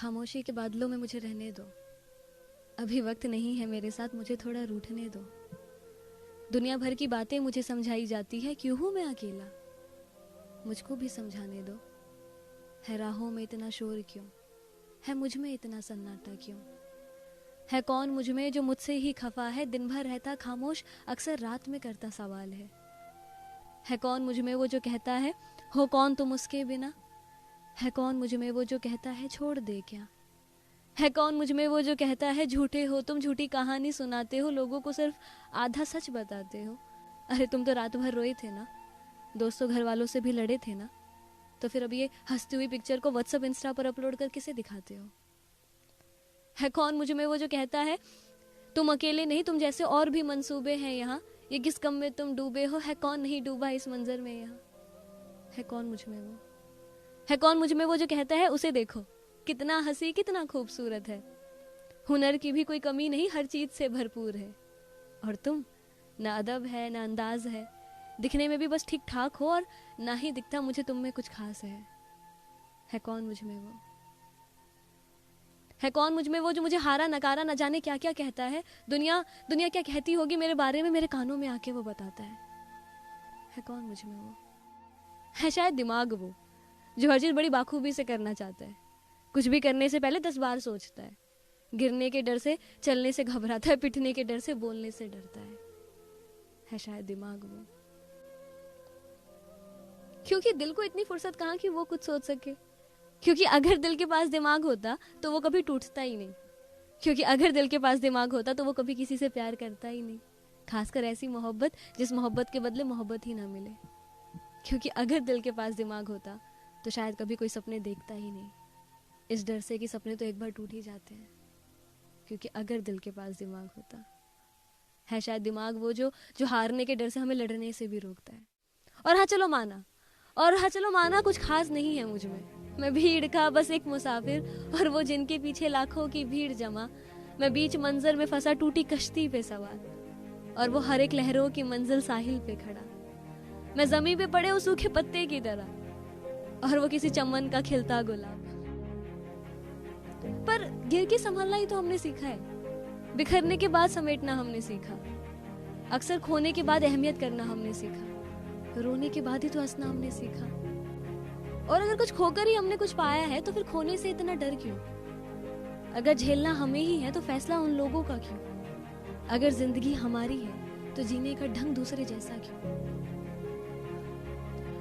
खामोशी के बादलों में मुझे रहने दो। अभी वक्त नहीं है मेरे साथ, मुझे थोड़ा रूठने दो। दुनिया भर की बातें मुझे समझाई जाती है, क्यों हूं मैं अकेला? मुझको भी समझाने दो। है राहों में इतना शोर क्यों? है मुझ में इतना सन्नाटा क्यों? है कौन मुझ में जो मुझसे ही खफा है? दिन भर रहता खामोश, अक्सर रात में करता सवाल है। है कौन मुझ में वो जो कहता है, हो कौन तुम उसके बिना? है कौन मुझ में वो जो कहता है, छोड़ दे क्या? है कौन मुझ में वो जो कहता है, झूठे हो तुम, झूठी कहानी सुनाते हो, लोगों को सिर्फ आधा सच बताते हो। अरे तुम तो रात भर रोए थे ना, दोस्तों घर वालों से भी लड़े थे ना, तो फिर अब ये हंसती हुई पिक्चर को व्हाट्सएप इंस्टा पर अपलोड कर किसे दिखाते हो? है कौन मुझ में वो जो कहता है, तुम अकेले नहीं, तुम जैसे और भी मंसूबे हैं यहाँ, ये किस गम में तुम डूबे हो? है कौन नहीं डूबा इस मंजर में यहाँ? है कौन मुझ में वो? है कौन मुझ में वो जो कहता है, उसे देखो कितना हंसी कितना खूबसूरत है, हुनर की भी कोई कमी नहीं, हर चीज से भरपूर है। और तुम, ना अदब है ना अंदाज है, दिखने में भी बस ठीक ठाक हो, और ना ही दिखता मुझे तुम में कुछ खास है। है कौन मुझ में वो? है कौन मुझ में वो जो मुझे हारा नकारा न जाने क्या क्या कहता है? दुनिया दुनिया क्या कहती होगी मेरे बारे में, मेरे कानों में आके वो बताता है। है कौन मुझ में वो? है शायद दिमाग वो जो हर चीज बड़ी बाखूबी से करना चाहता है, कुछ भी करने से पहले 10 बार सोचता है, गिरने के डर से चलने से घबराता है, पिटने के डर से बोलने से डरता है शायद दिमाग वो। क्योंकि दिल को इतनी फुर्सत कहाँ कि वो कुछ सोच सके, क्योंकि अगर दिल के पास दिमाग होता तो वो कभी टूटता ही नहीं, क्योंकि अगर दिल के पास दिमाग होता तो वो कभी किसी से प्यार करता ही नहीं, खासकर ऐसी मोहब्बत जिस मोहब्बत के बदले मोहब्बत ही ना मिले। क्योंकि अगर दिल के पास दिमाग होता तो शायद कभी कोई सपने देखता ही नहीं, इस डर से कि सपने तो एक बार टूट ही जाते हैं। क्योंकि अगर दिल के पास दिमाग होता, है शायद दिमाग वो जो हारने के डर से हमें लड़ने से भी रोकता है। और हाँ चलो माना कुछ खास नहीं है मुझ में, मैं भीड़ का बस एक मुसाफिर, और वो जिनके पीछे लाखों की भीड़ जमा। मैं बीच मंजर में फंसा टूटी कश्ती पे सवार, और वो हर एक लहरों की मंजिल साहिल पे खड़ा। मैं जमीन पे पड़े उस सूखे पत्ते की तरह, और वो किसी चमन का खिलता गुलाब। पर गिर के संभलना ही तो हमने सीखा है, बिखरने के बाद समेटना हमने सीखा, अक्सर खोने के बाद अहमियत करना हमने सीखा, रोने के बाद ही तो हंसना हमने सीखा। और अगर कुछ खोकर ही हमने कुछ पाया है तो फिर खोने से इतना डर क्यों? अगर झेलना हमें ही है तो फैसला उन लोगों का क्यों? अगर जिंदगी हमारी है तो जीने का ढंग दूसरे जैसा क्यों?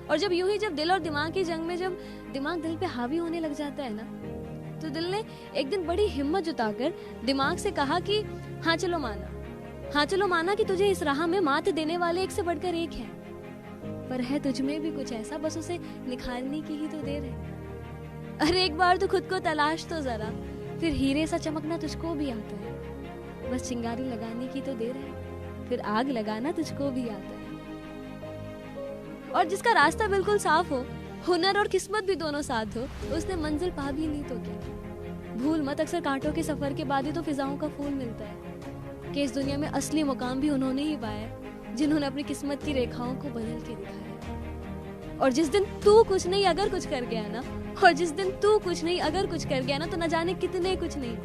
और जब यूं ही जब दिल और दिमाग की जंग में जब दिमाग दिल पे हावी होने लग जाता है ना, तो दिल ने एक दिन बड़ी हिम्मत जुटाकर दिमाग से कहा कि हाँ चलो माना कि तुझे इस राह में मात देने वाले एक से बढ़कर एक है, पर है तुझ में भी कुछ ऐसा, बस उसे निखारने की ही तो देर है। अरे एक बार तो खुद को तलाश तो जरा, फिर हीरे सा चमकना तुझको भी आता है। बस चिंगारी लगाने की तो देर है, फिर आग लगाना तुझको भी आता है। और जिसका रास्ता बिल्कुल साफ हो, हुनर और किस्मत भी दोनों साथ हो, उसने मंजिल पा भी ली तो क्या? भूल मत, अक्सर कांटों के सफर के बाद ही तो फिजाओं का फूल मिलता है, कि इस दुनिया में असली मुकाम भी उन्होंने ही पाया जिन्होंने अपनी किस्मत की रेखाओं को बदल के दिखाया। और जिस दिन तू कुछ नहीं अगर कुछ कर गया ना, तो न जाने कितने कुछ नहीं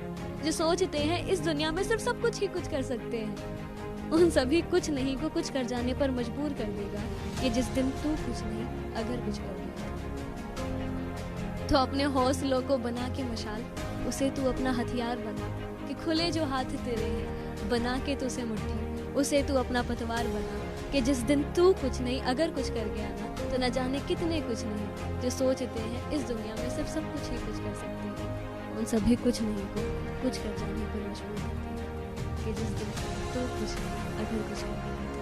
जो सोचते हैं इस दुनिया में सिर्फ सब कुछ ही कुछ कर सकते हैं, उन सभी कुछ नहीं को कुछ कर जाने पर मजबूर कर देगा कि जिस दिन तू कुछ नहीं अगर कुछ कर गया। तो अपने हौसलों को बना के मशाल, उसे तू अपना हथियार बना, कि खुले जो हाथ तेरे हैं बना के तू उसे मुट्ठी, उसे तू अपना पतवार बना, कि जिस दिन तू कुछ नहीं अगर कुछ कर गया ना, तो न जाने कितने कुछ नहीं जो सोचते हैं इस दुनिया में सिर्फ सब कुछ ही कुछ कर सकते हैं, उन सभी कुछ नहीं को कुछ कर जाने पर मजबूर होते हैं, कि जिस दिन तू कुछ नहीं अगर कुछ कर गया।